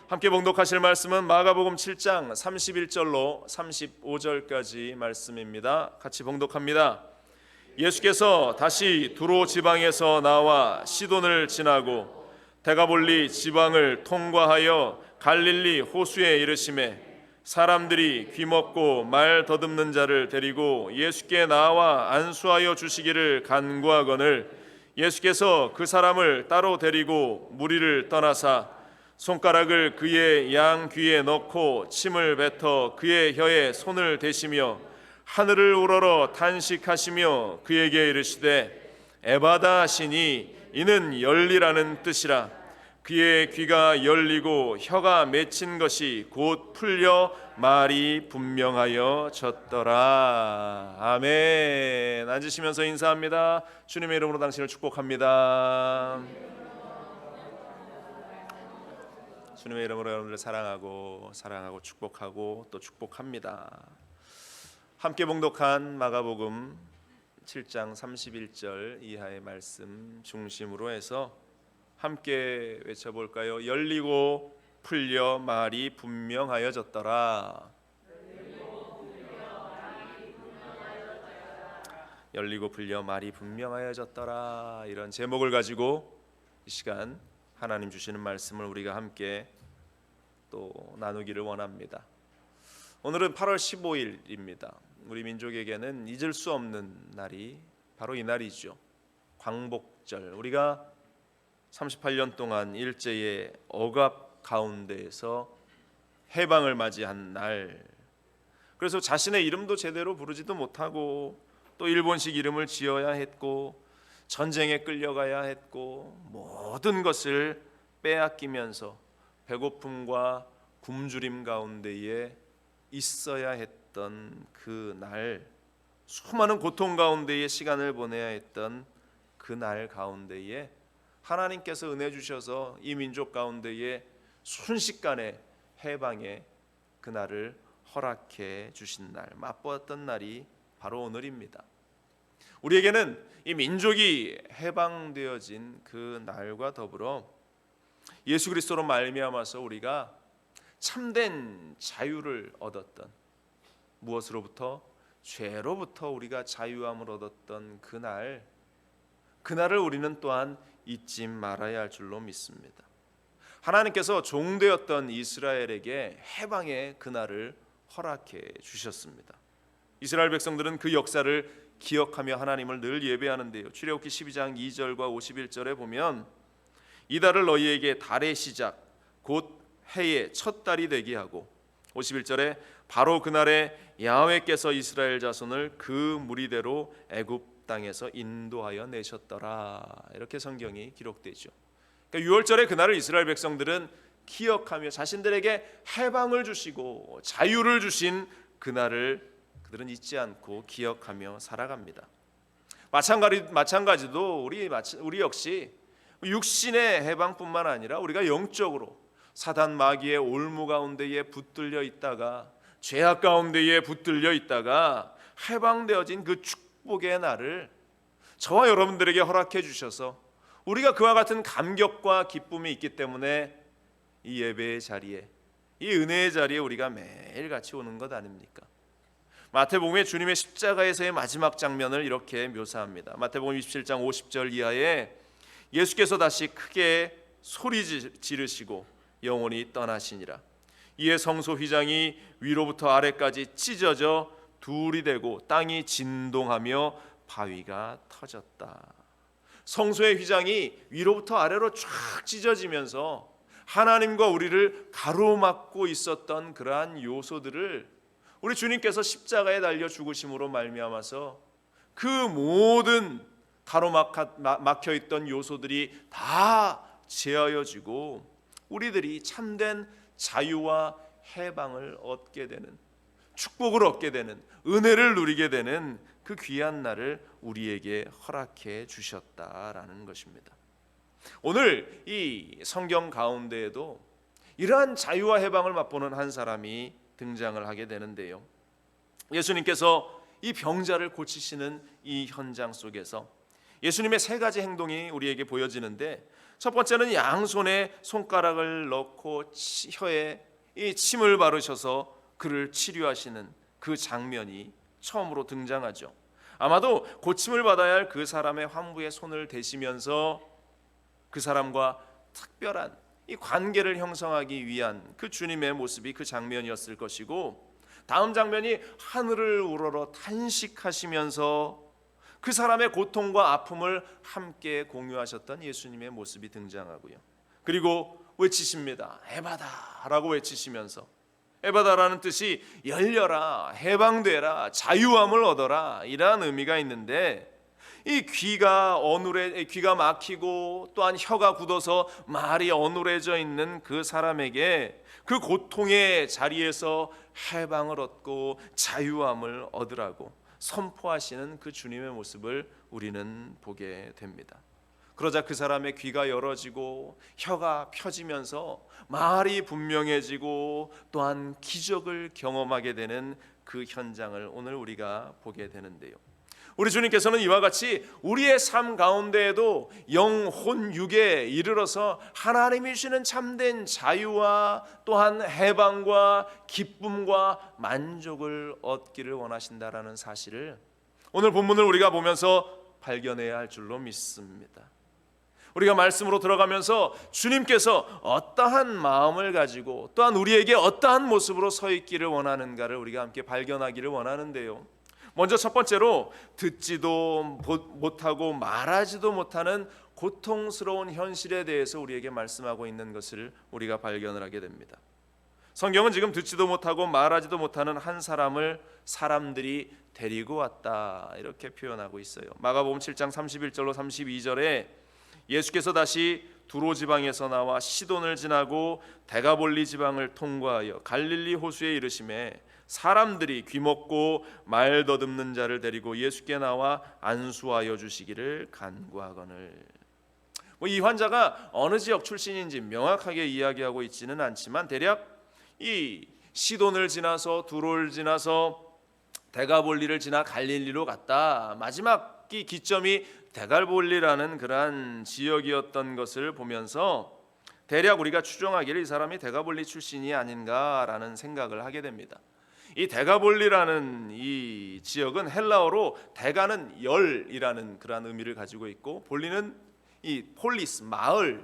함께 봉독하실 말씀은 마가복음 7장 31절로 35절까지 말씀입니다. 같이 봉독합니다. 예수께서 다시 두로 지방에서 나와 시돈을 지나고 데가볼리 지방을 통과하여 갈릴리 호수에 이르시매 사람들이 귀먹고 말 더듬는 자를 데리고 예수께 나와 안수하여 주시기를 간구하거늘 예수께서 그 사람을 따로 데리고 무리를 떠나사 손가락을 그의 양 귀에 넣고 침을 뱉어 그의 혀에 손을 대시며 하늘을 우러러 탄식하시며 그에게 이르시되 에바다 하시니 이는 열리라는 뜻이라. 그의 귀가 열리고 혀가 맺힌 것이 곧 풀려 말이 분명하여 졌더라. 아멘. 앉으시면서 인사합니다. 주님의 이름으로 당신을 축복합니다. 주님의 이름으로 여러분들을 사랑하고 축복하고 또 축복합니다. 함께 봉독한 마가복음 7장 31절 이하의 말씀 중심으로 해서 함께 외쳐볼까요? 열리고 풀려 말이 분명하여졌더라. 열리고 풀려 말이 분명하여졌더라. 이런 제목을 가지고 이 시간 하나님 주시는 말씀을 우리가 함께 또 나누기를 원합니다. 오늘은 8월 15일입니다. 우리 민족에게는 잊을 수 없는 날이 바로 이 날이죠. 광복절. 우리가 38년 동안 일제의 억압 가운데에서 해방을 맞이한 날. 그래서 자신의 이름도 제대로 부르지도 못하고 또 일본식 이름을 지어야 했고 전쟁에 끌려가야 했고 모든 것을 빼앗기면서 배고픔과 굶주림 가운데에 있어야 했던 그 날, 수많은 고통 가운데에 시간을 보내야 했던 그 날 가운데에 하나님께서 은혜 주셔서 이 민족 가운데에 순식간에 해방의 그날을 허락해 주신 날, 맛보았던 날이 바로 오늘입니다. 우리에게는 이 민족이 해방되어진 그 날과 더불어 예수 그리스도로 말미암아서 우리가 참된 자유를 얻었던, 무엇으로부터? 죄로부터 우리가 자유함을 얻었던 그날을 우리는 또한 잊지 말아야 할 줄로 믿습니다. 하나님께서 종되었던 이스라엘에게 해방의 그날을 허락해 주셨습니다. 이스라엘 백성들은 그 역사를 기억하며 하나님을 늘 예배하는데요. 출애굽기 12장 2절과 51절에 보면 이 달을 너희에게 달의 시작 곧 해의 첫 달이 되게 하고 51절에 바로 그날에 야훼께서 이스라엘 자손을 그 무리대로 애굽 땅에서 인도하여 내셨더라. 이렇게 성경이 기록되죠. 그러니까 6월절의 그날을 이스라엘 백성들은 기억하며 자신들에게 해방을 주시고 자유를 주신 그날을 그들은 잊지 않고 기억하며 살아갑니다. 마찬가지도 우리 역시 육신의 해방뿐만 아니라 우리가 영적으로 사단 마귀의 올무 가운데에 붙들려 있다가 죄악 가운데에 붙들려 있다가 해방되어진 그 축복의 날을 저와 여러분들에게 허락해 주셔서 우리가 그와 같은 감격과 기쁨이 있기 때문에 이 예배의 자리에, 이 은혜의 자리에 우리가 매일 같이 오는 것 아닙니까? 마태복음의 주님의 십자가에서의 마지막 장면을 이렇게 묘사합니다. 마태복음 27장 50절 이하에 예수께서 다시 크게 소리 지르시고 영원히 떠나시니라. 이에 성소 휘장이 위로부터 아래까지 찢어져 둘이 되고 땅이 진동하며 바위가 터졌다. 성소의 휘장이 위로부터 아래로 쫙 찢어지면서 하나님과 우리를 가로막고 있었던 그러한 요소들을 우리 주님께서 십자가에 달려 죽으심으로 말미암아서 그 모든 가로막혀 있던 요소들이 다 제하여지고 우리들이 참된 자유와 해방을 얻게 되는, 축복을 얻게 되는, 은혜를 누리게 되는 그 귀한 날을 우리에게 허락해 주셨다라는 것입니다. 오늘 이 성경 가운데에도 이러한 자유와 해방을 맛보는 한 사람이 등장을 하게 되는데요. 예수님께서 이 병자를 고치시는 이 현장 속에서 예수님의 세 가지 행동이 우리에게 보여지는데, 첫 번째는 양손에 손가락을 넣고 혀에 이 침을 바르셔서 그를 치료하시는 그 장면이 처음으로 등장하죠. 아마도 고침을 받아야 할 그 사람의 환부에 손을 대시면서 그 사람과 특별한 이 관계를 형성하기 위한 그 주님의 모습이 그 장면이었을 것이고, 다음 장면이 하늘을 우러러 탄식하시면서 그 사람의 고통과 아픔을 함께 공유하셨던 예수님의 모습이 등장하고요. 그리고 외치십니다. 에바다라고 외치시면서, 에바다라는 뜻이 열려라, 해방되라, 자유함을 얻어라, 이러한 의미가 있는데, 이 귀가 막히고 또한 혀가 굳어서 말이 어눌해져 있는 그 사람에게 그 고통의 자리에서 해방을 얻고 자유함을 얻으라고 선포하시는 그 주님의 모습을 우리는 보게 됩니다. 그러자 그 사람의 귀가 열어지고 혀가 펴지면서 말이 분명해지고 또한 기적을 경험하게 되는 그 현장을 오늘 우리가 보게 되는데요. 우리 주님께서는 이와 같이 우리의 삶 가운데에도 영혼 육에 이르러서 하나님이 주시는 참된 자유와 또한 해방과 기쁨과 만족을 얻기를 원하신다라는 사실을 오늘 본문을 우리가 보면서 발견해야 할 줄로 믿습니다. 우리가 말씀으로 들어가면서 주님께서 어떠한 마음을 가지고 또한 우리에게 어떠한 모습으로 서 있기를 원하는가를 우리가 함께 발견하기를 원하는데요. 먼저 첫 번째로 듣지도 못하고 말하지도 못하는 고통스러운 현실에 대해서 우리에게 말씀하고 있는 것을 우리가 발견을 하게 됩니다. 성경은 지금 듣지도 못하고 말하지도 못하는 한 사람을 사람들이 데리고 왔다 이렇게 표현하고 있어요. 마가복음 7장 31절로 32절에 예수께서 다시 두로 지방에서 나와 시돈을 지나고 데가볼리 지방을 통과하여 갈릴리 호수에 이르심에 사람들이 귀먹고 말 더듬는 자를 데리고 예수께 나와 안수하여 주시기를 간구하거늘. 이 환자가 어느 지역 출신인지 명확하게 이야기하고 있지는 않지만 대략 이 시돈을 지나서 두로를 지나서 데가볼리를 지나 갈릴리로 갔다. 마지막 이 기점이 데가볼리라는 그러한 지역이었던 것을 보면서 대략 우리가 추정하기를 이 사람이 데가볼리 출신이 아닌가라는 생각을 하게 됩니다. 이 데가볼리라는 이 지역은 헬라어로 데가는 열이라는 그러한 의미를 가지고 있고 볼리는 이 폴리스 마을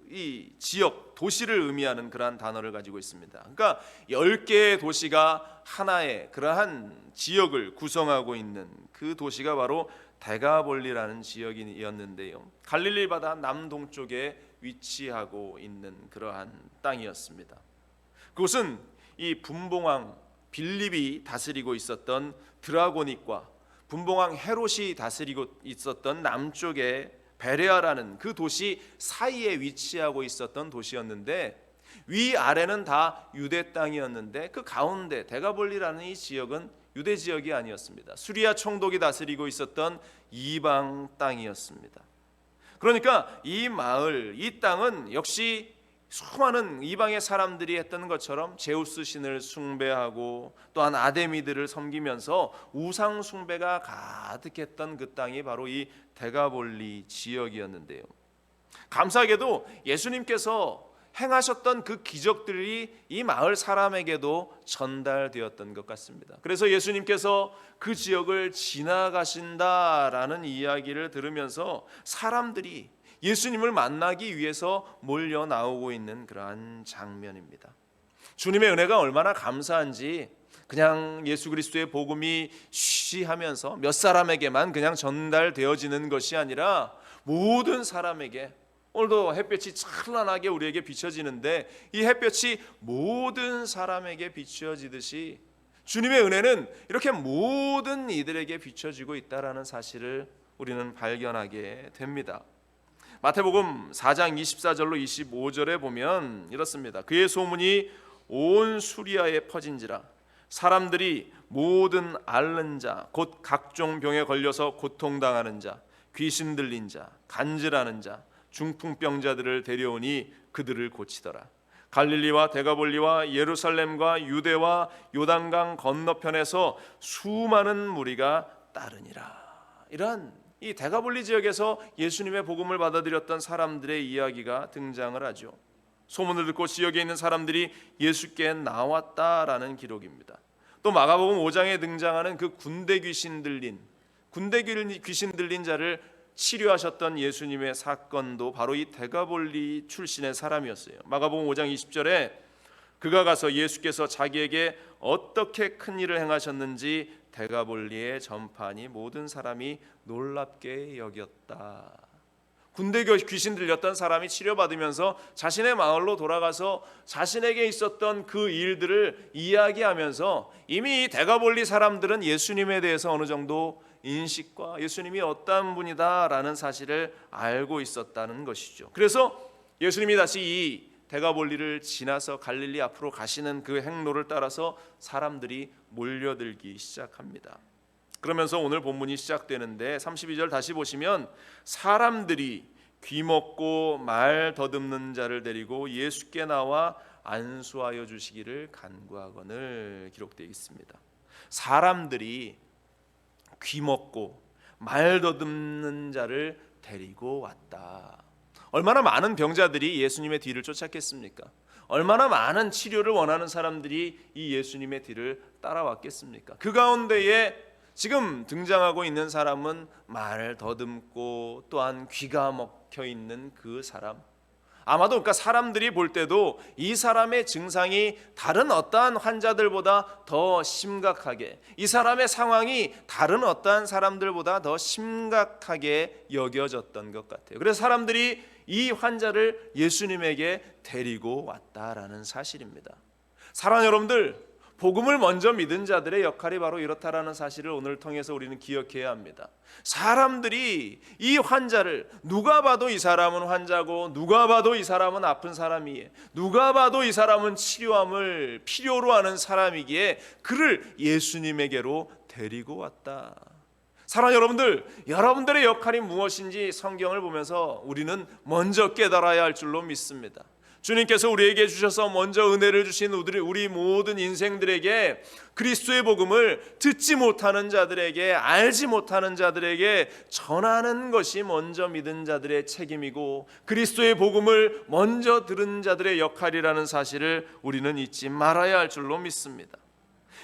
이 지역 도시를 의미하는 그러한 단어를 가지고 있습니다. 그러니까 10개의 도시가 하나의 그러한 지역을 구성하고 있는 그 도시가 바로 데가볼리라는 지역이었는데요. 갈릴리 바다 남동쪽에 위치하고 있는 그러한 땅이었습니다. 그곳은 이 분봉왕 빌립이 다스리고 있었던 드라고닉과 분봉왕 헤롯이 다스리고 있었던 남쪽의 베레아라는 그 도시 사이에 위치하고 있었던 도시였는데, 위아래는 다 유대 땅이었는데 그 가운데 데가볼리라는 이 지역은 유대 지역이 아니었습니다. 수리아 총독이 다스리고 있었던 이방 땅이었습니다. 그러니까 이 마을, 이 땅은 역시 수많은 이방의 사람들이 했던 것처럼 제우스 신을 숭배하고 또한 아데미들을 섬기면서 우상 숭배가 가득했던 그 땅이 바로 이 데가볼리 지역이었는데요. 감사하게도 예수님께서 행하셨던 그 기적들이 이 마을 사람에게도 전달되었던 것 같습니다. 그래서 예수님께서 그 지역을 지나가신다라는 이야기를 들으면서 사람들이 예수님을 만나기 위해서 몰려 나오고 있는 그러한 장면입니다. 주님의 은혜가 얼마나 감사한지 그냥 예수 그리스도의 복음이 쉬하면서 몇 사람에게만 그냥 전달되어지는 것이 아니라 모든 사람에게, 오늘도 햇볕이 찬란하게 우리에게 비춰지는데 이 햇볕이 모든 사람에게 비춰지듯이 주님의 은혜는 이렇게 모든 이들에게 비춰지고 있다는 사실을 우리는 발견하게 됩니다. 마태복음 4장 24절로 25절에 보면 이렇습니다. 그의 소문이 온 수리아에 퍼진지라 사람들이 모든 앓는 자 곧 각종 병에 걸려서 고통당하는 자, 귀신 들린 자, 간질하는 자, 중풍병자들을 데려오니 그들을 고치더라. 갈릴리와 데가볼리와 예루살렘과 유대와 요단강 건너편에서 수많은 무리가 따르니라. 이러한 이 데가볼리 지역에서 예수님의 복음을 받아들였던 사람들의 이야기가 등장을 하죠. 소문을 듣고 지역에 있는 사람들이 예수께 나왔다라는 기록입니다. 또 마가복음 5장에 등장하는 그 군대 귀신 들린 자를 치료하셨던 예수님의 사건도 바로 이 데가볼리 출신의 사람이었어요. 마가복음 5장 20절에 그가 가서 예수께서 자기에게 어떻게 큰 일을 행하셨는지 데가볼리에 전파하니 모든 사람이 놀랍게 여겼다. 군대 귀신 들렸던 사람이 치료받으면서 자신의 마을로 돌아가서 자신에게 있었던 그 일들을 이야기하면서 이미 데가볼리 사람들은 예수님에 대해서 어느 정도 인식과 예수님이 어떤 분이다라는 사실을 알고 있었다는 것이죠. 그래서 예수님이 다시 이 데가볼리를 지나서 갈릴리 앞으로 가시는 그 행로를 따라서 사람들이 몰려들기 시작합니다. 그러면서 오늘 본문이 시작되는데 32절 다시 보시면 사람들이 귀먹고 말 더듬는 자를 데리고 예수께 나와 안수하여 주시기를 간구하거늘 기록되어 있습니다. 사람들이 귀먹고 말 더듬는 자를 데리고 왔다. 얼마나 많은 병자들이 예수님의 뒤를 쫓았겠습니까? 얼마나 많은 치료를 원하는 사람들이 이 예수님의 뒤를 따라왔겠습니까? 그 가운데에 지금 등장하고 있는 사람은 말 더듬고 또한 귀가 먹혀 있는 그 사람. 아마도 그러니까 사람들이 볼 때도 이 사람의 증상이 다른 어떠한 환자들보다 더 심각하게, 이 사람의 상황이 다른 어떠한 사람들보다 더 심각하게 여겨졌던 것 같아요. 그래서 사람들이 이 환자를 예수님에게 데리고 왔다라는 사실입니다. 사랑하는 여러분들, 복음을 먼저 믿은 자들의 역할이 바로 이렇다라는 사실을 오늘 통해서 우리는 기억해야 합니다. 사람들이 이 환자를, 누가 봐도 이 사람은 환자고 누가 봐도 이 사람은 아픈 사람이기에, 누가 봐도 이 사람은 치료함을 필요로 하는 사람이기에 그를 예수님에게로 데리고 왔다. 사랑하는 여러분들, 여러분들의 역할이 무엇인지 성경을 보면서 우리는 먼저 깨달아야 할 줄로 믿습니다. 주님께서 우리에게 주셔서 먼저 은혜를 주신 우리 모든 인생들에게 그리스도의 복음을 듣지 못하는 자들에게, 알지 못하는 자들에게 전하는 것이 먼저 믿은 자들의 책임이고 그리스도의 복음을 먼저 들은 자들의 역할이라는 사실을 우리는 잊지 말아야 할 줄로 믿습니다.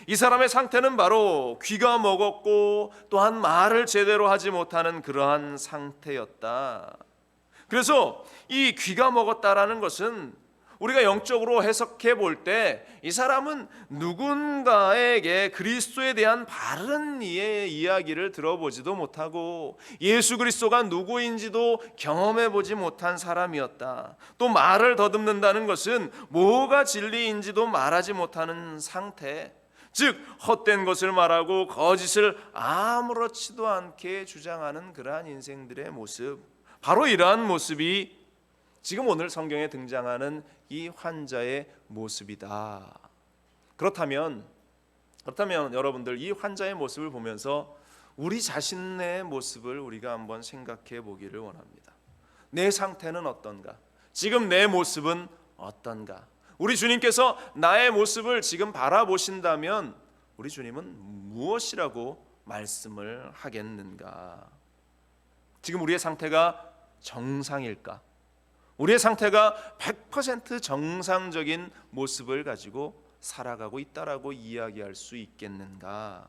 이 사람의 상태는 바로 귀가 먹었고 또한 말을 제대로 하지 못하는 그러한 상태였다. 그래서 이 귀가 먹었다라는 것은 우리가 영적으로 해석해 볼 때 이 사람은 누군가에게 그리스도에 대한 바른 이야기를 들어보지도 못하고 예수 그리스도가 누구인지도 경험해 보지 못한 사람이었다. 또 말을 더듬는다는 것은 뭐가 진리인지도 말하지 못하는 상태, 즉 헛된 것을 말하고 거짓을 아무렇지도 않게 주장하는 그러한 인생들의 모습, 바로 이러한 모습이 지금 오늘 성경에 등장하는 이 환자의 모습이다. 그렇다면 여러분들, 이 환자의 모습을 보면서 우리 자신의 모습을 우리가 한번 생각해 보기를 원합니다. 내 상태는 어떤가? 지금 내 모습은 어떤가? 우리 주님께서 나의 모습을 지금 바라보신다면 우리 주님은 무엇이라고 말씀을 하겠는가? 지금 우리의 상태가 정상일까? 우리의 상태가 100% 정상적인 모습을 가지고 살아가고 있다라고 이야기할 수 있겠는가?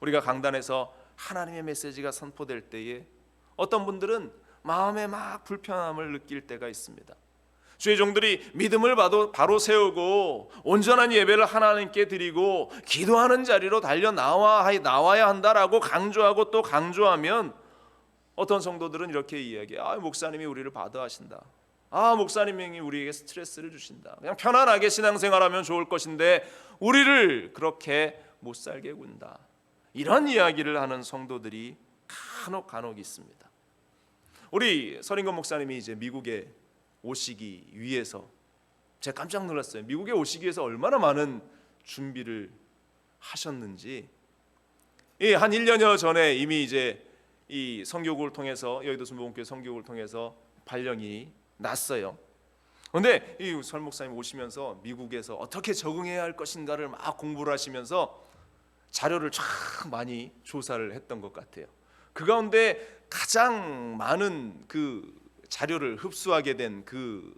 우리가 강단에서 하나님의 메시지가 선포될 때에 어떤 분들은 마음에 막 불편함을 느낄 때가 있습니다. 주의 종들이 믿음을 바로 세우고 온전한 예배를 하나님께 드리고 기도하는 자리로 달려 나와야 한다라고 강조하고 또 강조하면 어떤 성도들은 이렇게 이야기해요. 목사님이 우리를 바드하신다. 목사님이 우리에게 스트레스를 주신다. 그냥 편안하게 신앙생활하면 좋을 것인데 우리를 그렇게 못 살게 군다. 이런 이야기를 하는 성도들이 간혹 있습니다. 우리 서린건 목사님이 이제 미국에 오시기 위해서, 제가 깜짝 놀랐어요. 미국에 오시기 위해서 얼마나 많은 준비를 하셨는지. 한 1년여 전에 이미 이제 이 선교국을 통해서, 여의도 순복음교회 선교국을 통해서 발령이 났어요. 그런데 이 설 목사님 오시면서 미국에서 어떻게 적응해야 할 것인가를 막 공부를 하시면서 자료를 참 많이 조사를 했던 것 같아요. 그 가운데 가장 많은 그 자료를 흡수하게 된 그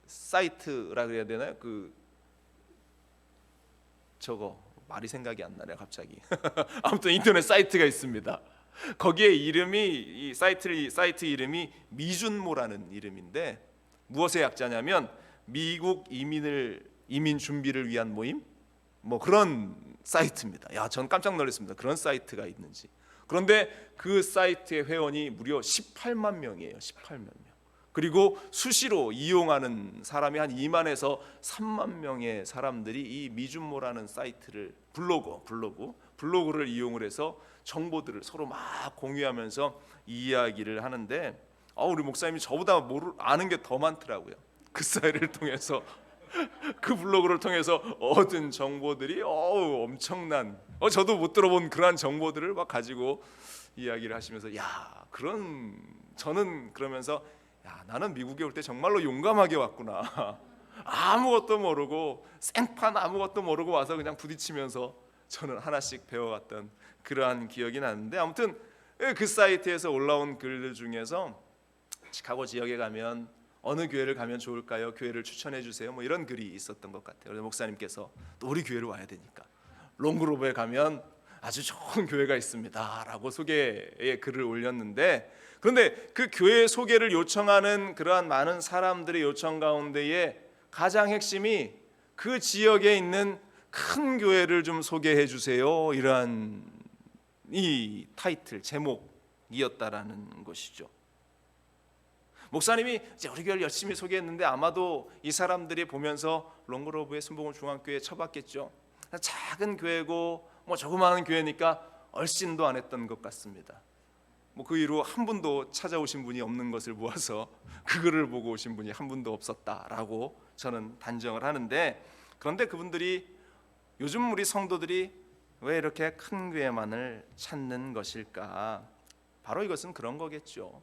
사이트라 그래야 되나요? 저거 말이 생각이 안 나네요 갑자기. 아무튼 인터넷 사이트가 있습니다. 거기에 이 사이트 이름이 미준모라는 이름인데 무엇의 약자냐면 미국 이민 준비를 위한 모임 뭐 그런 사이트입니다. 야, 전 깜짝 놀랐습니다. 그런 사이트가 있는지. 그런데 그 사이트의 회원이 무려 18만 명이에요. 18만 명. 그리고 수시로 이용하는 사람이 한 2만에서 3만 명의 사람들이 이 미준모라는 사이트를 블로그를 이용을 해서 정보들을 서로 막 공유하면서 이야기를 하는데 우리 목사님이 저보다 아는 게 더 많더라고요. 그 사이트를 통해서 그 블로그를 통해서 얻은 정보들이 엄청난 저도 못 들어본 그러한 정보들을 막 가지고 이야기를 하시면서 저는 그러면서 나는 미국에 올 때 정말로 용감하게 왔구나. 아무것도 모르고 생판 아무것도 모르고 와서 그냥 부딪히면서 저는 하나씩 배워갔던 그러한 기억이 나는데 아무튼 그 사이트에서 올라온 글들 중에서 시카고 지역에 가면 어느 교회를 가면 좋을까요? 교회를 추천해 주세요. 뭐 이런 글이 있었던 것 같아요. 그래서 목사님께서 또 우리 교회를 와야 되니까 롱그로브에 가면 아주 좋은 교회가 있습니다라고 소개의 글을 올렸는데 그런데 그 교회 소개를 요청하는 그러한 많은 사람들의 요청 가운데에 가장 핵심이 그 지역에 있는 큰 교회를 좀 소개해 주세요. 이러한 이 타이틀 제목이었다라는 것이죠. 목사님이 이제 우리 교회를 열심히 소개했는데 아마도 이 사람들이 보면서 롱그로브의 순복음 중앙교회에 쳐봤겠죠. 작은 교회고 뭐 조그마한 교회니까 얼씬도 안 했던 것 같습니다. 그 이후로 한 분도 찾아오신 분이 없는 것을 보아서 그 글을 보고 오신 분이 한 분도 없었다라고 저는 단정을 하는데 그런데 그분들이 요즘 우리 성도들이 왜 이렇게 큰 교회만을 찾는 것일까? 바로 이것은 그런 거겠죠.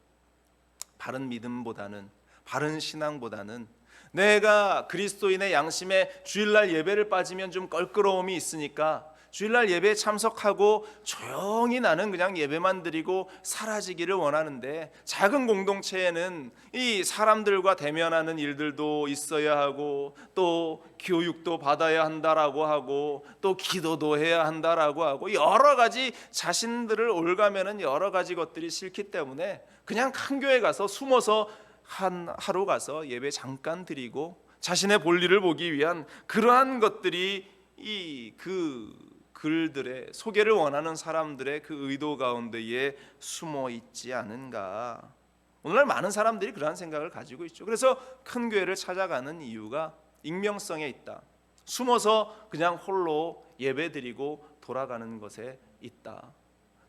바른 믿음보다는 바른 신앙보다는 내가 그리스도인의 양심에 주일날 예배를 빠지면 좀 껄끄러움이 있으니까 주일날 예배에 참석하고 조용히 나는 그냥 예배만 드리고 사라지기를 원하는데 작은 공동체에는 이 사람들과 대면하는 일들도 있어야 하고 또 교육도 받아야 한다라고 하고 또 기도도 해야 한다라고 하고 여러 가지 자신들을 올가매는 여러 가지 것들이 싫기 때문에 그냥 큰 교회 가서 숨어서 하루 가서 예배 잠깐 드리고 자신의 볼일을 보기 위한 그러한 것들이 그 글들의 소개를 원하는 사람들의 그 의도 가운데에 숨어 있지 않은가. 오늘날 많은 사람들이 그러한 생각을 가지고 있죠. 그래서 큰 교회를 찾아가는 이유가 익명성에 있다. 숨어서 그냥 홀로 예배드리고 돌아가는 것에 있다.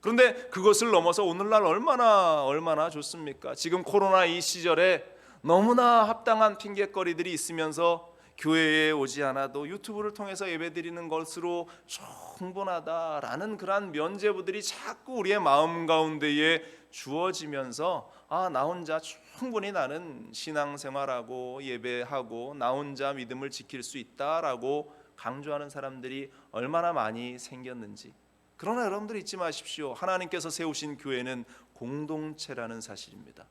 그런데 그것을 넘어서 오늘날 얼마나 좋습니까? 지금 코로나 이 시절에 너무나 합당한 핑계거리들이 있으면서 교회에 오지 않아도 유튜브를 통해서 예배드리는 것으로 충분하다라는 그러한 면죄부들이 자꾸 우리의 마음 가운데에 주어지면서 나 혼자 충분히 나는 신앙생활하고 예배하고 나 혼자 믿음을 지킬 수 있다라고 강조하는 사람들이 얼마나 많이 생겼는지. 그러나 여러분들 잊지 마십시오. 하나님께서 세우신 교회는 공동체라는 사실입니다.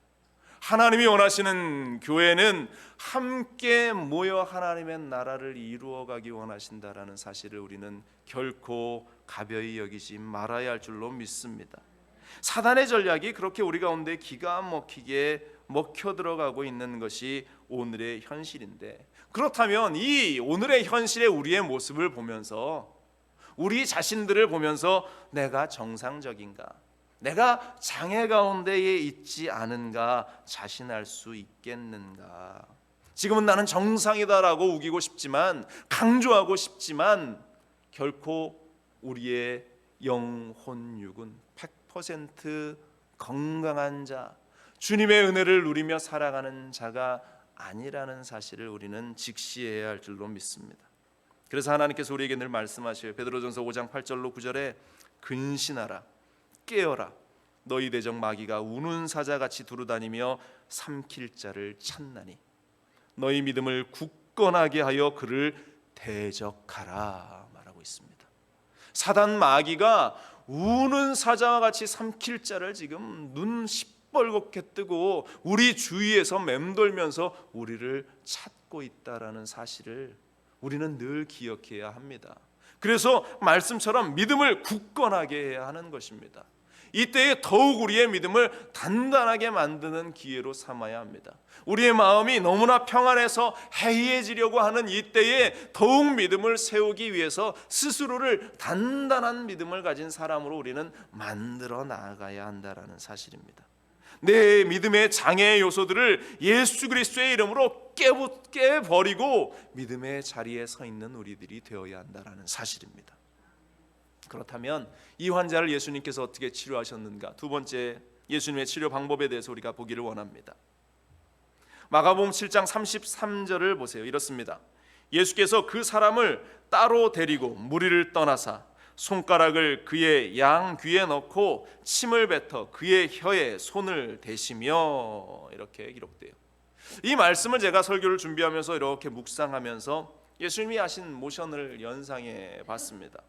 하나님이 원하시는 교회는 함께 모여 하나님의 나라를 이루어가기 원하신다라는 사실을 우리는 결코 가벼이 여기지 말아야 할 줄로 믿습니다. 사단의 전략이 그렇게 우리 가운데 기가 막히게 먹혀 들어가고 있는 것이 오늘의 현실인데 그렇다면 이 오늘의 현실의 우리의 모습을 보면서 우리 자신들을 보면서 내가 정상적인가? 내가 장애 가운데에 있지 않은가 자신할 수 있겠는가? 지금은 나는 정상이다라고 우기고 싶지만 강조하고 싶지만 결코 우리의 영혼육은 100% 건강한 자, 주님의 은혜를 누리며 살아가는 자가 아니라는 사실을 우리는 직시해야 할 줄로 믿습니다. 그래서 하나님께서 우리에게 늘 말씀하셔요. 베드로전서 5장 8절로 9절에 근신하라 깨어라 너희 대적 마귀가 우는 사자같이 두루다니며 삼킬 자를 찾나니 너희 믿음을 굳건하게 하여 그를 대적하라 말하고 있습니다. 사단 마귀가 우는 사자와 같이 삼킬 자를 지금 눈 시뻘겋게 뜨고 우리 주위에서 맴돌면서 우리를 찾고 있다라는 사실을 우리는 늘 기억해야 합니다. 그래서 말씀처럼 믿음을 굳건하게 해야 하는 것입니다. 이때에 더욱 우리의 믿음을 단단하게 만드는 기회로 삼아야 합니다. 우리의 마음이 너무나 평안해서 해이해지려고 하는 이때에 더욱 믿음을 세우기 위해서 스스로를 단단한 믿음을 가진 사람으로 우리는 만들어 나아가야 한다는 사실입니다. 내 믿음의 장애 요소들을 예수 그리스도의 이름으로 깨버리고 믿음의 자리에 서 있는 우리들이 되어야 한다는 사실입니다. 그렇다면 이 환자를 예수님께서 어떻게 치료하셨는가? 두 번째, 예수님의 치료 방법에 대해서 우리가 보기를 원합니다. 마가복음 7장 33절을 보세요. 이렇습니다. 예수께서 그 사람을 따로 데리고 무리를 떠나사 손가락을 그의 양 귀에 넣고 침을 뱉어 그의 혀에 손을 대시며, 이렇게 기록돼요. 이 말씀을 제가 설교를 준비하면서 이렇게 묵상하면서 예수님이 하신 모션을 연상해 봤습니다.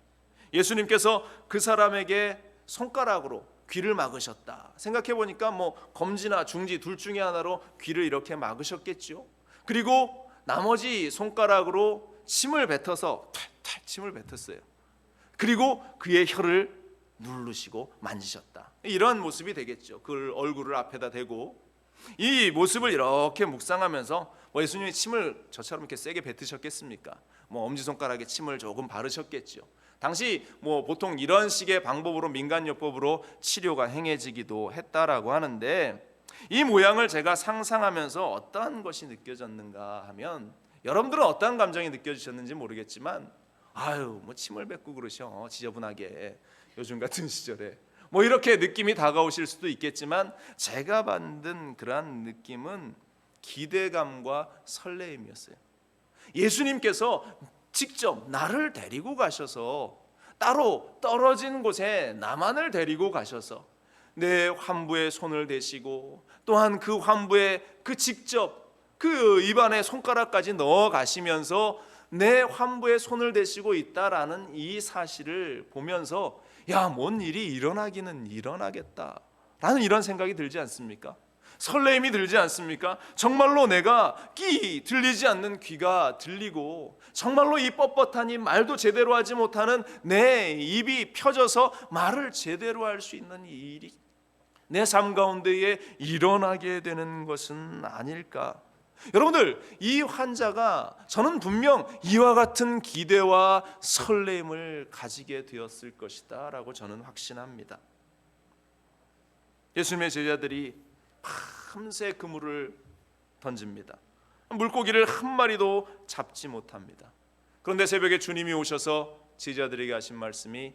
예수님께서 그 사람에게 손가락으로 귀를 막으셨다. 생각해 보니까 검지나 중지 둘 중에 하나로 귀를 이렇게 막으셨겠죠. 그리고 나머지 손가락으로 침을 뱉어서 탈탈 침을 뱉었어요. 그리고 그의 혀를 누르시고 만지셨다. 이런 모습이 되겠죠. 그 얼굴을 앞에다 대고 이 모습을 이렇게 묵상하면서 예수님이 침을 저처럼 이렇게 세게 뱉으셨겠습니까? 엄지손가락에 침을 조금 바르셨겠죠. 당시 보통 이런 식의 방법으로, 민간요법으로 치료가 행해지기도 했다라고 하는데, 이 모양을 제가 상상하면서 어떠한 것이 느껴졌는가 하면, 여러분들은 어떠한 감정이 느껴지셨는지 모르겠지만 침을 뱉고 그러셔, 지저분하게, 요즘 같은 시절에 이렇게 느낌이 다가오실 수도 있겠지만, 제가 받은 그러한 느낌은 기대감과 설레임이었어요. 예수님께서 직접 나를 데리고 가셔서, 따로 떨어진 곳에 나만을 데리고 가셔서 내 환부에 손을 대시고, 또한 그 환부에 직접 그 입안에 손가락까지 넣어 가시면서 내 환부에 손을 대시고 있다라는 이 사실을 보면서 뭔 일이 일어나기는 일어나겠다라는 이런 생각이 들지 않습니까? 설레임이 들지 않습니까? 정말로 내가 들리지 않는 귀가 들리고, 정말로 이 뻣뻣하니 말도 제대로 하지 못하는 내 입이 펴져서 말을 제대로 할 수 있는 이 일이 내 삶 가운데에 일어나게 되는 것은 아닐까? 여러분들, 이 환자가 저는 분명 이와 같은 기대와 설렘을 가지게 되었을 것이다 라고 저는 확신합니다. 예수님의 제자들이 밤새 그물을 던집니다. 물고기를 한 마리도 잡지 못합니다. 그런데 새벽에 주님이 오셔서 제자들에게 하신 말씀이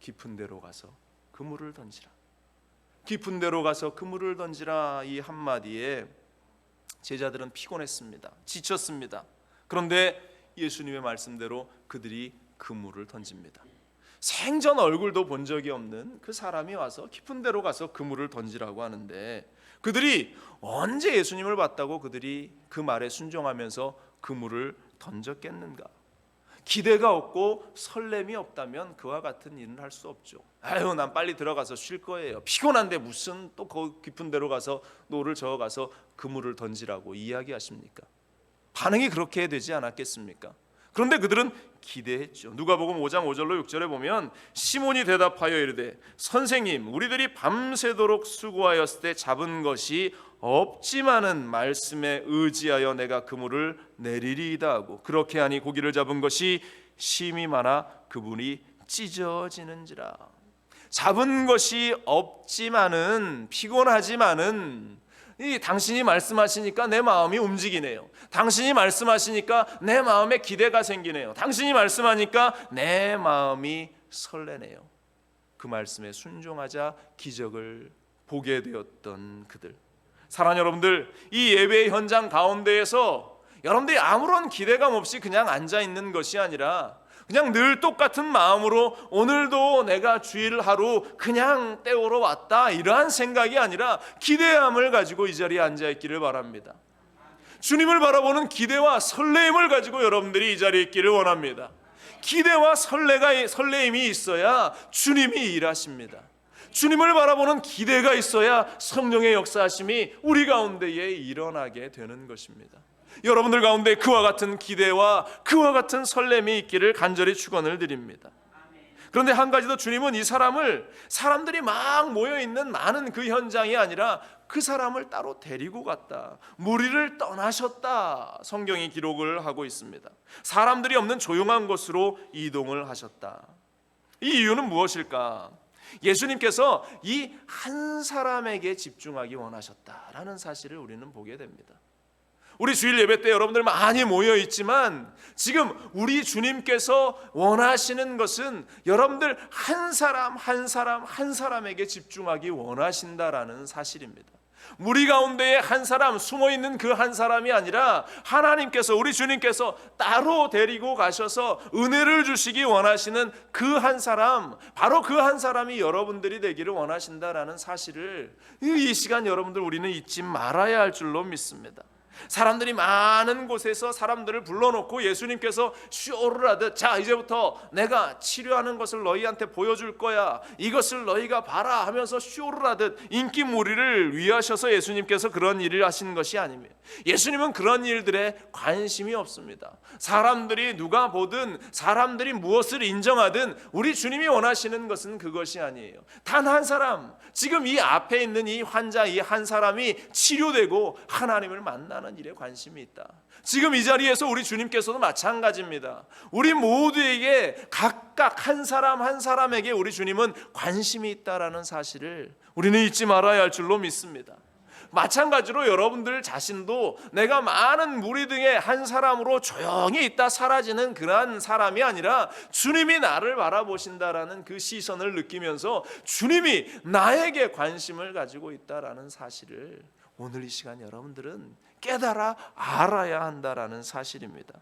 깊은 데로 가서 그물을 던지라, 깊은 데로 가서 그물을 던지라. 이 한마디에 제자들은 피곤했습니다. 지쳤습니다. 그런데 예수님의 말씀대로 그들이 그물을 던집니다. 생전 얼굴도 본 적이 없는 그 사람이 와서 깊은 데로 가서 그물을 던지라고 하는데, 그들이 언제 예수님을 봤다고 그들이 그 말에 순종하면서 그물을 던졌겠는가? 기대가 없고 설렘이 없다면 그와 같은 일은 할 수 없죠. 난 빨리 들어가서 쉴 거예요. 피곤한데 무슨 또 그 깊은 데로 가서 노를 저어 가서 그물을 던지라고 이야기하십니까? 반응이 그렇게 되지 않았겠습니까? 그런데 그들은 기대했죠. 누가복음 5장 5절로 6절에 보면, 시몬이 대답하여 이르되 선생님, 우리들이 밤새도록 수고하였을 때 잡은 것이 없지만은 말씀에 의지하여 내가 그물을 내리리이다 하고, 그렇게 하니 고기를 잡은 것이 심이 많아 그물이 찢어지는지라. 잡은 것이 없지만은, 피곤하지만은 당신이 말씀하시니까 내 마음이 움직이네요. 당신이 말씀하시니까 내 마음에 기대가 생기네요. 당신이 말씀하니까 내 마음이 설레네요. 그 말씀에 순종하자 기적을 보게 되었던 그들. 사랑하는 여러분들, 이 예배의 현장 가운데에서 여러분들이 아무런 기대감 없이 그냥 앉아있는 것이 아니라, 그냥 늘 똑같은 마음으로 오늘도 내가 주일 하루 그냥 때우러 왔다, 이러한 생각이 아니라 기대함을 가지고 이 자리에 앉아있기를 바랍니다. 주님을 바라보는 기대와 설레임을 가지고 여러분들이 이 자리에 있기를 원합니다. 기대와 설레임이 있어야 주님이 일하십니다. 주님을 바라보는 기대가 있어야 성령의 역사하심이 우리 가운데에 일어나게 되는 것입니다. 여러분들 가운데 그와 같은 기대와 그와 같은 설렘이 있기를 간절히 축원을 드립니다. 그런데 한 가지 더, 주님은 이 사람들이 막 모여있는 많은 그 현장이 아니라 그 사람을 따로 데리고 갔다, 무리를 떠나셨다, 성경이 기록을 하고 있습니다. 사람들이 없는 조용한 곳으로 이동을 하셨다. 이 이유는 무엇일까? 예수님께서 이 한 사람에게 집중하기 원하셨다라는 사실을 우리는 보게 됩니다. 우리 주일 예배 때 여러분들 많이 모여 있지만 지금 우리 주님께서 원하시는 것은 여러분들 한 사람에게 집중하기 원하신다라는 사실입니다. 무리 가운데에 한 사람, 숨어있는 그 한 사람이 아니라 하나님께서, 우리 주님께서 따로 데리고 가셔서 은혜를 주시기 원하시는 그 한 사람, 바로 그 한 사람이 여러분들이 되기를 원하신다라는 사실을 이 시간 여러분들 우리는 잊지 말아야 할 줄로 믿습니다. 사람들이 많은 곳에서 사람들을 불러놓고 예수님께서 쇼를 하듯, 자 이제부터 내가 치료하는 것을 너희한테 보여줄 거야, 이것을 너희가 봐라 하면서 쇼를 하듯 인기몰이를 위하셔서 예수님께서 그런 일을 하신 것이 아닙니다. 예수님은 그런 일들에 관심이 없습니다. 사람들이 누가 보든, 사람들이 무엇을 인정하든 우리 주님이 원하시는 것은 그것이 아니에요. 단 한 사람, 지금 이 앞에 있는 이 환자, 이 한 사람이 치료되고 하나님을 만나는 일에 관심이 있다. 지금 이 자리에서 우리 주님께서도 마찬가지입니다. 우리 모두에게 각각 한 사람에게 우리 주님은 관심이 있다라는 사실을 우리는 잊지 말아야 할 줄로 믿습니다. 마찬가지로 여러분들 자신도 내가 많은 무리 등의 한 사람으로 조용히 있다 사라지는 그러한 사람이 아니라 주님이 나를 바라보신다라는 그 시선을 느끼면서 주님이 나에게 관심을 가지고 있다라는 사실을 오늘 이 시간 여러분들은 깨달아 알아야 한다라는 사실입니다.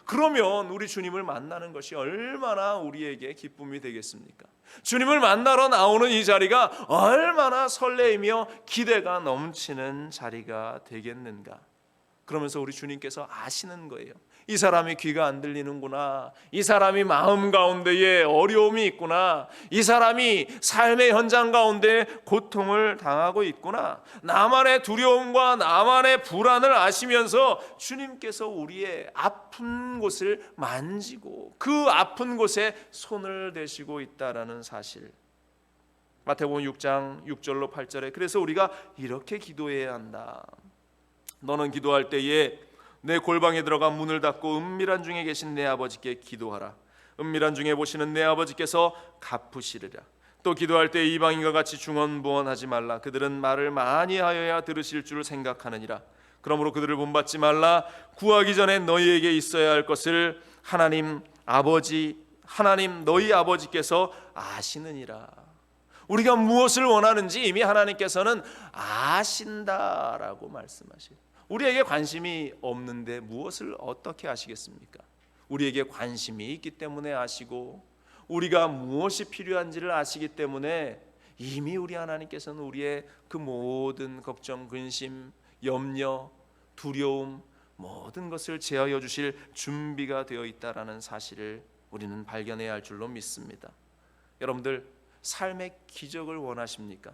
그러면 우리 주님을 만나는 것이 얼마나 우리에게 기쁨이 되겠습니까? 주님을 만나러 나오는 이 자리가 얼마나 설레이며 기대가 넘치는 자리가 되겠는가? 그러면서 우리 주님께서 아시는 거예요. 이 사람이 귀가 안 들리는구나, 이 사람이 마음 가운데에 어려움이 있구나, 이 사람이 삶의 현장 가운데 고통을 당하고 있구나, 나만의 두려움과 나만의 불안을 아시면서 주님께서 우리의 아픈 곳을 만지고 그 아픈 곳에 손을 대시고 있다라는 사실. 마태복음 6장 6절로 8절에 그래서 우리가 이렇게 기도해야 한다. 너는 기도할 때에 내 골방에 들어가 문을 닫고 은밀한 중에 계신 내 아버지께 기도하라. 은밀한 중에 보시는 내 아버지께서 갚으시리라. 또 기도할 때 이방인과 같이 중언부언하지 말라. 그들은 말을 많이 하여야 들으실 줄 생각하느니라. 그러므로 그들을 본받지 말라. 구하기 전에 너희에게 있어야 할 것을 하나님 너희 아버지께서 아시느니라. 우리가 무엇을 원하는지 이미 하나님께서는 아신다라고 말씀하시고, 우리에게 관심이 없는데 무엇을 어떻게 아시겠습니까? 우리에게 관심이 있기 때문에 아시고, 우리가 무엇이 필요한지를 아시기 때문에 이미 우리 하나님께서는 우리의 그 모든 걱정, 근심, 염려, 두려움, 모든 것을 제하여 주실 준비가 되어 있다라는 사실을 우리는 발견해야 할 줄로 믿습니다. 여러분들 삶의 기적을 원하십니까?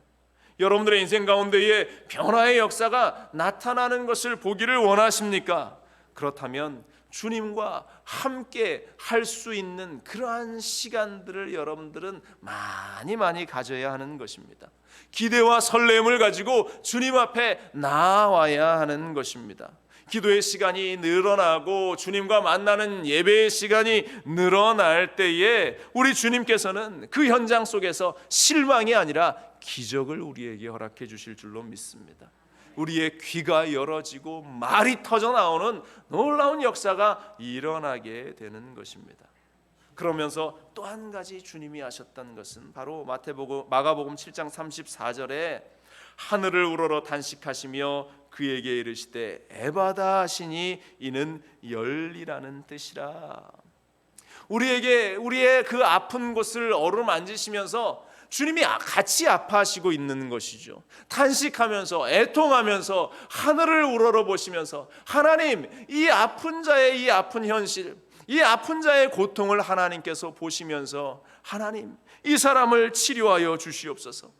여러분들의 인생 가운데에 변화의 역사가 나타나는 것을 보기를 원하십니까? 그렇다면 주님과 함께 할 수 있는 그러한 시간들을 여러분들은 많이 가져야 하는 것입니다. 기대와 설렘을 가지고 주님 앞에 나와야 하는 것입니다. 기도의 시간이 늘어나고 주님과 만나는 예배의 시간이 늘어날 때에 우리 주님께서는 그 현장 속에서 실망이 아니라 기적을 우리에게 허락해 주실 줄로 믿습니다. 우리의 귀가 열어지고 말이 터져 나오는 놀라운 역사가 일어나게 되는 것입니다. 그러면서 또 한 가지 주님이 하셨던 것은 바로 마가복음 7장 34절에 하늘을 우러러 단식하시며 그에게 이르시되 에바다 하시니 이는 열리라는 뜻이라. 우리의 그 아픈 곳을 어루만지시면서 주님이 같이 아파하시고 있는 것이죠. 탄식하면서 애통하면서 하늘을 우러러 보시면서 하나님, 이 아픈 자의 이 아픈 현실, 이 아픈 자의 고통을 하나님께서 보시면서 하나님, 이 사람을 치료하여 주시옵소서.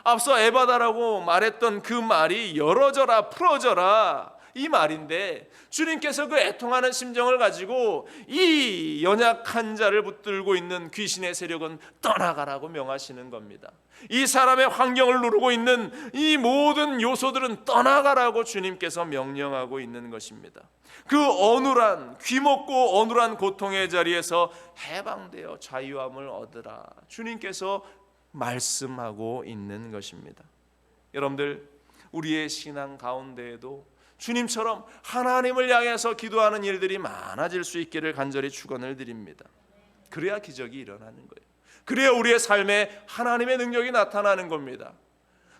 앞서 에바다라고 말했던 그 말이 열어져라, 풀어져라 이 말인데, 주님께서 그 애통하는 심정을 가지고 이 연약한 자를 붙들고 있는 귀신의 세력은 떠나가라고 명하시는 겁니다. 이 사람의 환경을 누르고 있는 이 모든 요소들은 떠나가라고 주님께서 명령하고 있는 것입니다. 그 어눌한, 귀먹고 어눌한 고통의 자리에서 해방되어 자유함을 얻으라, 주님께서 말씀하고 있는 것입니다. 여러분들, 우리의 신앙 가운데에도 주님처럼 하나님을 향해서 기도하는 일들이 많아질 수 있기를 간절히 축원을 드립니다. 그래야 기적이 일어나는 거예요. 그래야 우리의 삶에 하나님의 능력이 나타나는 겁니다.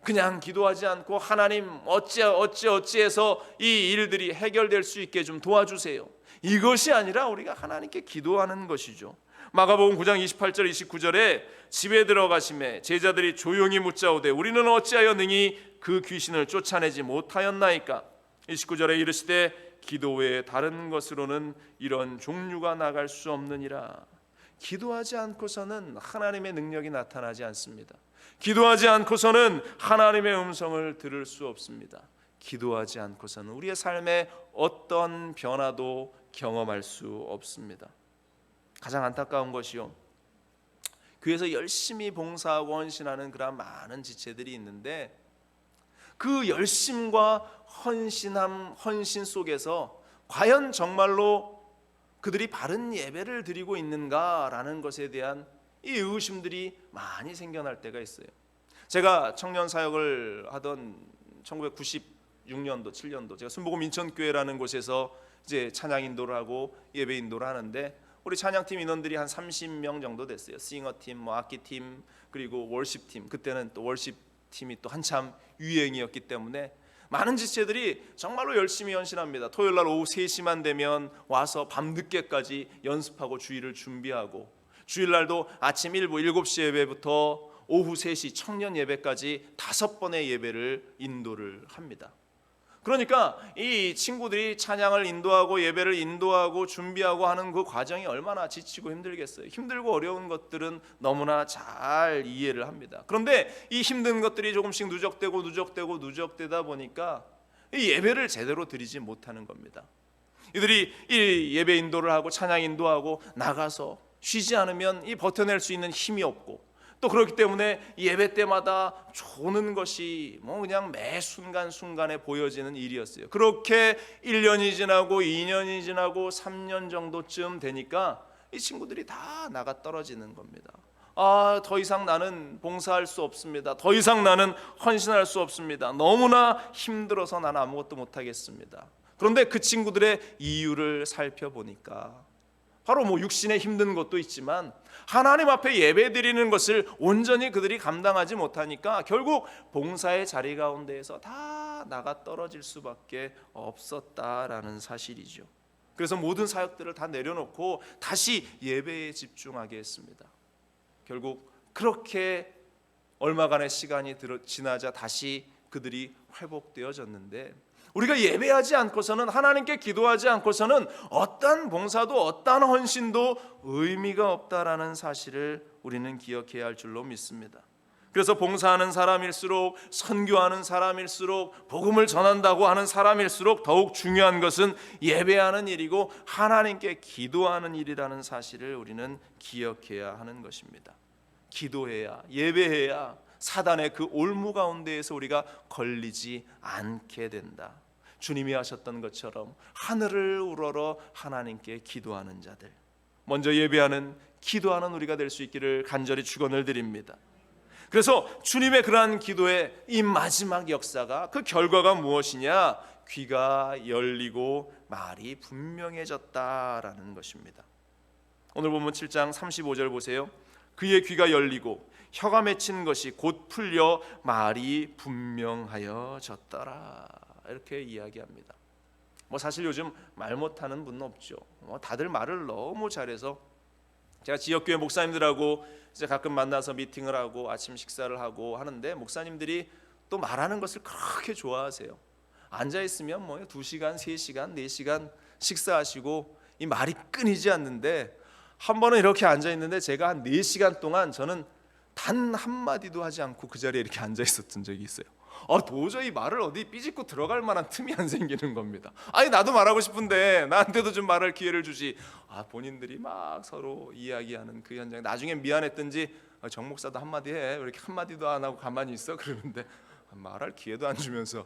그냥 기도하지 않고 하나님 어찌해서 이 일들이 해결될 수 있게 좀 도와주세요, 이것이 아니라 우리가 하나님께 기도하는 것이죠. 마가복음 9장 28절 29절에 집에 들어가심에 제자들이 조용히 묻자오되 우리는 어찌하여 능히 그 귀신을 쫓아내지 못하였나이까. 29절에 이르시되 기도 외에 다른 것으로는 이런 종류가 나갈 수 없느니라. 기도하지 않고서는 하나님의 능력이 나타나지 않습니다. 기도하지 않고서는 하나님의 음성을 들을 수 없습니다. 기도하지 않고서는 우리의 삶에 어떤 변화도 경험할 수 없습니다. 가장 안타까운 것이요, 교회에서 열심히 봉사하고 헌신하는 그런 많은 지체들이 있는데 그 열심과 헌신 속에서 과연 정말로 그들이 바른 예배를 드리고 있는가라는 것에 대한 이 의구심들이 많이 생겨날 때가 있어요. 제가 청년 사역을 하던 1996년도, 7년도 제가 순복음 인천교회라는 곳에서 이제 찬양 인도를 하고 예배 인도를 하는데, 우리 찬양팀 인원들이 한 30명 정도 됐어요. 싱어팀, 악기팀, 그리고 월십팀. 그때는 또 월십팀이 또 한참 유행이었기 때문에 많은 지체들이 정말로 열심히 헌신합니다. 토요일날 오후 3시만 되면 와서 밤늦게까지 연습하고 주일을 준비하고, 주일날도 아침 7시 예배부터 오후 3시 청년 예배까지 5번의 예배를 인도를 합니다. 그러니까 이 친구들이 찬양을 인도하고 예배를 인도하고 준비하고 하는 그 과정이 얼마나 지치고 힘들겠어요. 힘들고 어려운 것들은 너무나 잘 이해를 합니다. 그런데 이 힘든 것들이 조금씩 누적되다 보니까 이 예배를 제대로 드리지 못하는 겁니다. 이들이 이 예배 인도를 하고 찬양 인도하고 나가서 쉬지 않으면 이 버텨낼 수 있는 힘이 없고, 또 그렇기 때문에 예배 때마다 조는 것이 그냥 매 순간순간에 보여지는 일이었어요. 그렇게 1년이 지나고 2년이 지나고 3년 정도쯤 되니까 이 친구들이 다 나가 떨어지는 겁니다. 더 이상 나는 봉사할 수 없습니다. 더 이상 나는 헌신할 수 없습니다. 너무나 힘들어서 나는 아무것도 못하겠습니다. 그런데 그 친구들의 이유를 살펴보니까 바로 육신에 힘든 것도 있지만 하나님 앞에 예배드리는 것을 온전히 그들이 감당하지 못하니까 결국 봉사의 자리 가운데에서 다 나가 떨어질 수밖에 없었다라는 사실이죠. 그래서 모든 사역들을 다 내려놓고 다시 예배에 집중하게 했습니다. 결국 그렇게 얼마간의 시간이 지나자 다시 그들이 회복되어졌는데, 우리가 예배하지 않고서는, 하나님께 기도하지 않고서는 어떤 봉사도 어떤 헌신도 의미가 없다라는 사실을 우리는 기억해야 할 줄로 믿습니다. 그래서 봉사하는 사람일수록, 선교하는 사람일수록, 복음을 전한다고 하는 사람일수록 더욱 중요한 것은 예배하는 일이고 하나님께 기도하는 일이라는 사실을 우리는 기억해야 하는 것입니다. 기도해야, 예배해야 사단의 그 올무 가운데에서 우리가 걸리지 않게 된다. 주님이 하셨던 것처럼 하늘을 우러러 하나님께 기도하는 자들, 먼저 예배하는, 기도하는 우리가 될 수 있기를 간절히 축원을 드립니다. 그래서 주님의 그러한 기도의 이 마지막 역사가, 그 결과가 무엇이냐? 귀가 열리고 말이 분명해졌다라는 것입니다. 오늘 본문 7장 35절 보세요. 그의 귀가 열리고 혀가 맺힌 것이 곧 풀려 말이 분명하여졌더라, 이렇게 이야기합니다. 사실 요즘 말 못하는 분은 없죠. 다들 말을 너무 잘해서, 제가 지역교회 목사님들하고 이제 가끔 만나서 미팅을 하고 아침 식사를 하고 하는데, 목사님들이 또 말하는 것을 그렇게 좋아하세요. 앉아 있으면 2시간, 3시간, 4시간 식사하시고 이 말이 끊이지 않는데 한 번은 이렇게 앉아 있는데 제가 한 4시간 동안 저는 단 한마디도 하지 않고 그 자리에 이렇게 앉아 있었던 적이 있어요. 도저히 말을 어디 삐짓고 들어갈 만한 틈이 안 생기는 겁니다. 아니 나도 말하고 싶은데 나한테도 좀 말할 기회를 주지. 본인들이 막 서로 이야기하는 그 현장. 나중에 미안했던지 정 목사도 한마디 해. 왜 이렇게 한마디도 안 하고 가만히 있어? 그러는데 말할 기회도 안 주면서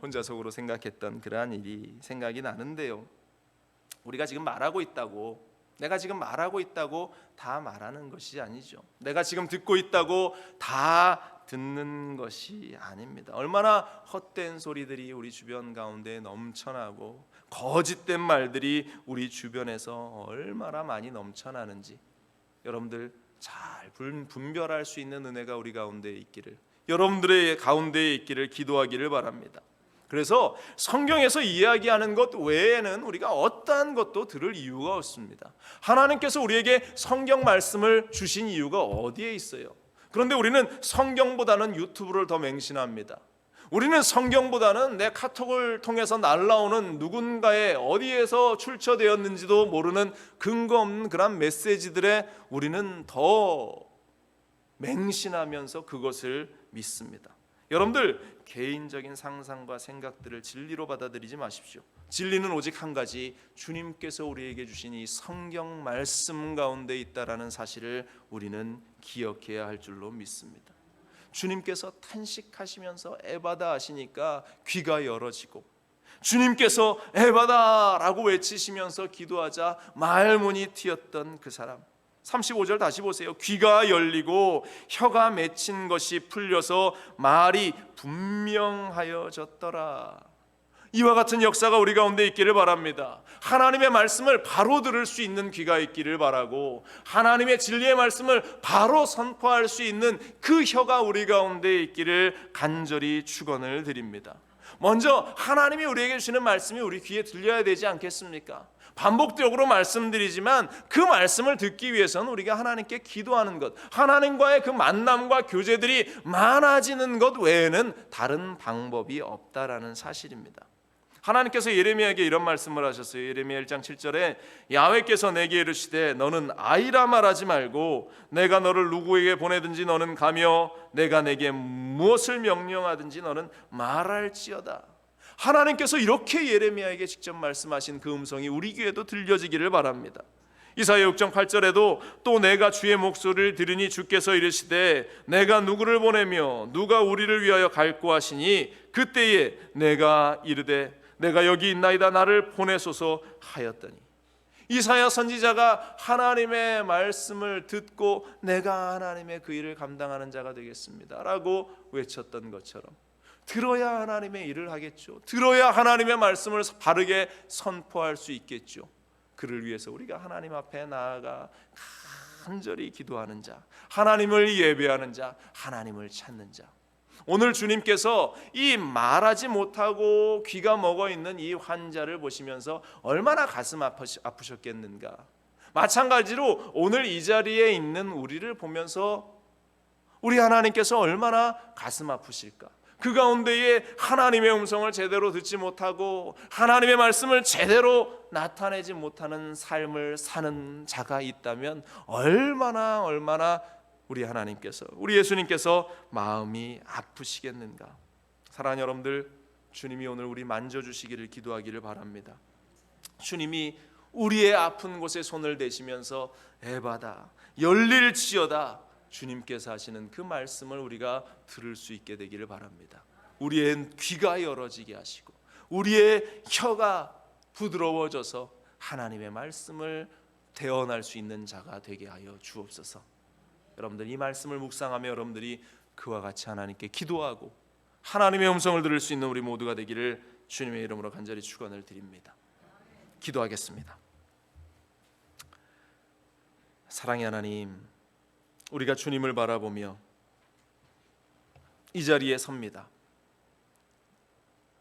혼자 속으로 생각했던 그러한 일이 생각이 나는데요. 우리가 지금 말하고 있다고, 내가 지금 말하고 있다고 다 말하는 것이 아니죠. 내가 지금 듣고 있다고 다 듣는 것이 아닙니다. 얼마나 헛된 소리들이 우리 주변 가운데 넘쳐나고 거짓된 말들이 우리 주변에서 얼마나 많이 넘쳐나는지 여러분들 잘 분별할 수 있는 은혜가 우리 가운데 있기를, 여러분들의 가운데에 있기를 기도하기를 바랍니다. 그래서 성경에서 이야기하는 것 외에는 우리가 어떠한 것도 들을 이유가 없습니다. 하나님께서 우리에게 성경 말씀을 주신 이유가 어디에 있어요? 그런데 우리는 성경보다는 유튜브를 더 맹신합니다. 우리는 성경보다는 내 카톡을 통해서 날라오는 누군가의 어디에서 출처되었는지도 모르는 근거 없는 그런 메시지들에 우리는 더 맹신하면서 그것을 믿습니다. 여러분들 개인적인 상상과 생각들을 진리로 받아들이지 마십시오. 진리는 오직 한 가지, 주님께서 우리에게 주신 이 성경 말씀 가운데 있다라는 사실을 우리는 기억해야 할 줄로 믿습니다. 주님께서 탄식하시면서 에바다 하시니까 귀가 열어지고, 주님께서 에바다라고 외치시면서 기도하자 말문이 트였던 그 사람, 35절 다시 보세요. 귀가 열리고 혀가 맺힌 것이 풀려서 말이 분명하여졌더라. 이와 같은 역사가 우리 가운데 있기를 바랍니다. 하나님의 말씀을 바로 들을 수 있는 귀가 있기를 바라고, 하나님의 진리의 말씀을 바로 선포할 수 있는 그 혀가 우리 가운데 있기를 간절히 축원을 드립니다. 먼저 하나님이 우리에게 주시는 말씀이 우리 귀에 들려야 되지 않겠습니까? 반복적으로 말씀드리지만 그 말씀을 듣기 위해서는 우리가 하나님께 기도하는 것, 하나님과의 그 만남과 교제들이 많아지는 것 외에는 다른 방법이 없다라는 사실입니다. 하나님께서 예레미야에게 이런 말씀을 하셨어요. 예레미야 1장 7절에 야훼께서 내게 이르시되 너는 아이라 말하지 말고 내가 너를 누구에게 보내든지 너는 가며 내가 내게 무엇을 명령하든지 너는 말할지어다. 하나님께서 이렇게 예레미야에게 직접 말씀하신 그 음성이 우리 귀에도 들려지기를 바랍니다. 이사야 6장 8절에도 또 내가 주의 목소리를 들으니 주께서 이르시되 내가 누구를 보내며 누가 우리를 위하여 갈고 하시니 그때에 내가 이르되 내가 여기 있나이다 나를 보내소서 하였더니, 이사야 선지자가 하나님의 말씀을 듣고 내가 하나님의 그 일을 감당하는 자가 되겠습니다 라고 외쳤던 것처럼 들어야 하나님의 일을 하겠죠. 들어야 하나님의 말씀을 바르게 선포할 수 있겠죠. 그를 위해서 우리가 하나님 앞에 나아가 간절히 기도하는 자, 하나님을 예배하는 자, 하나님을 찾는 자. 오늘 주님께서 이 말하지 못하고 귀가 먹어있는 이 환자를 보시면서 얼마나 가슴 아프셨겠는가. 마찬가지로 오늘 이 자리에 있는 우리를 보면서 우리 하나님께서 얼마나 가슴 아프실까. 그 가운데에 하나님의 음성을 제대로 듣지 못하고 하나님의 말씀을 제대로 나타내지 못하는 삶을 사는 자가 있다면 얼마나 우리 하나님께서, 우리 예수님께서 마음이 아프시겠는가. 사랑하는 여러분들, 주님이 오늘 우리 만져주시기를 기도하기를 바랍니다. 주님이 우리의 아픈 곳에 손을 대시면서 에바다 열릴지어다 주님께서 하시는 그 말씀을 우리가 들을 수 있게 되기를 바랍니다. 우리의 귀가 열어지게 하시고 우리의 혀가 부드러워져서 하나님의 말씀을 대언할 수 있는 자가 되게 하여 주옵소서. 여러분들 이 말씀을 묵상하며 여러분들이 그와 같이 하나님께 기도하고 하나님의 음성을 들을 수 있는 우리 모두가 되기를 주님의 이름으로 간절히 축원을 드립니다. 기도하겠습니다. 사랑의 하나님, 우리가 주님을 바라보며 이 자리에 섭니다.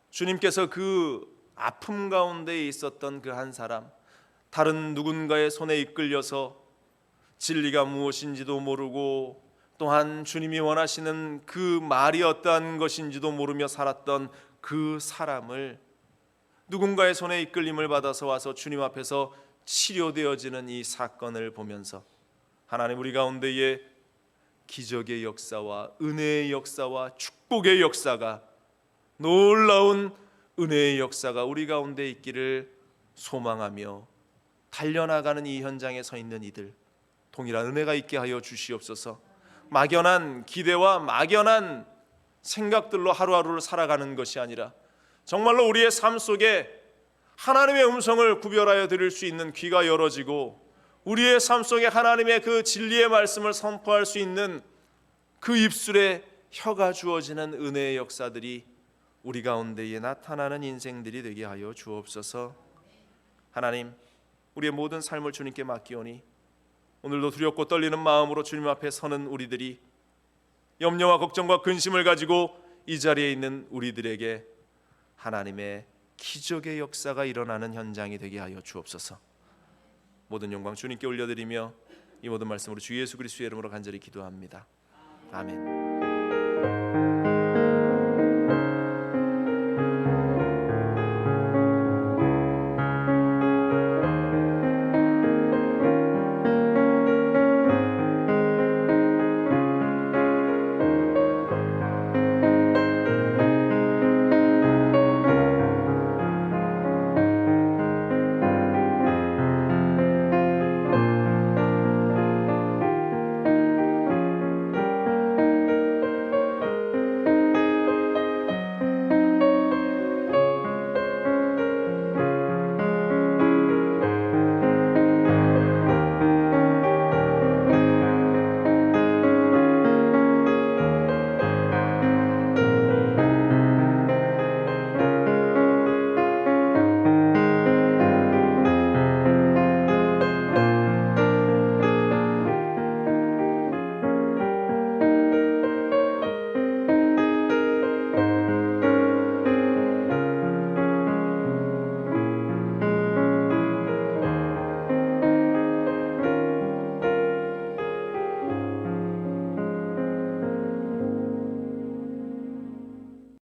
주님께서 그 아픔 가운데 있었던 그 한 사람, 다른 누군가의 손에 이끌려서 진리가 무엇인지도 모르고 또한 주님이 원하시는 그 말이 어떠한 것인지도 모르며 살았던 그 사람을 누군가의 손에 이끌림을 받아서 와서 주님 앞에서 치료되어지는 이 사건을 보면서 하나님 우리 가운데에 기적의 역사와 은혜의 역사와 축복의 역사가, 놀라운 은혜의 역사가 우리 가운데 있기를 소망하며 달려나가는 이 현장에 서 있는 이들, 동일한 은혜가 있게 하여 주시옵소서. 막연한 기대와 막연한 생각들로 하루하루를 살아가는 것이 아니라 정말로 우리의 삶 속에 하나님의 음성을 구별하여 들을 수 있는 귀가 열어지고 우리의 삶 속에 하나님의 그 진리의 말씀을 선포할 수 있는 그 입술에 혀가 주어지는 은혜의 역사들이 우리 가운데에 나타나는 인생들이 되게 하여 주옵소서. 하나님, 우리의 모든 삶을 주님께 맡기오니 오늘도 두렵고 떨리는 마음으로 주님 앞에 서는 우리들이 염려와 걱정과 근심을 가지고 이 자리에 있는 우리들에게 하나님의 기적의 역사가 일어나는 현장이 되게 하여 주옵소서. 모든 영광 주님께 올려드리며 이 모든 말씀으로 주 예수 그리스도의 이름으로 간절히 기도합니다. 아멘.